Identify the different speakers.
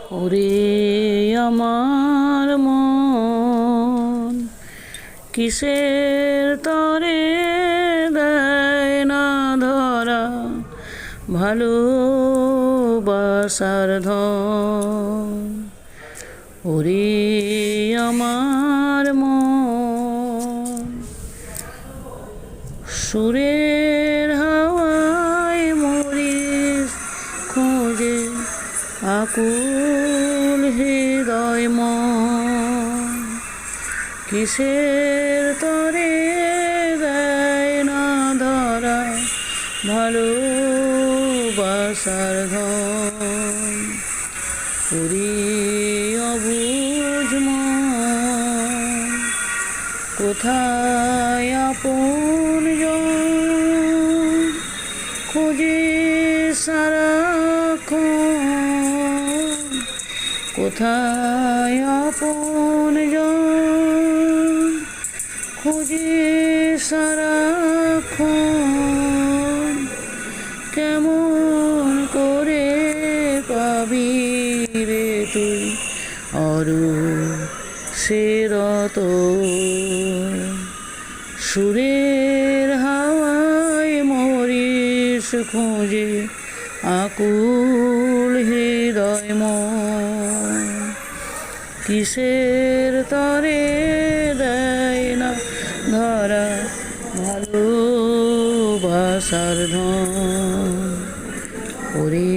Speaker 1: ওরে আমার মন কিসের তরে দেয় না ধরা ভালোবাসার ধন। ওরে আমার মন সুরের হাওয়ায় মরিস খোঁজে আকুল হৃদয় মন। কিসের তরে দেয় না ধরা ভালোবাসার ধন। ওরে অবুঝ মন কোথায় আপনজন খোঁজে সারাক্ষণ। কোথায় আপনজন খোঁজে সারাক্ষণ। কেমন করে পাবি রে তুই সে সুরের হাওয়ায় মরিস খোঁজে আকুল হৃদয় মন। কিসের তরে দেয় না ধরা ভালোবাসার ধন।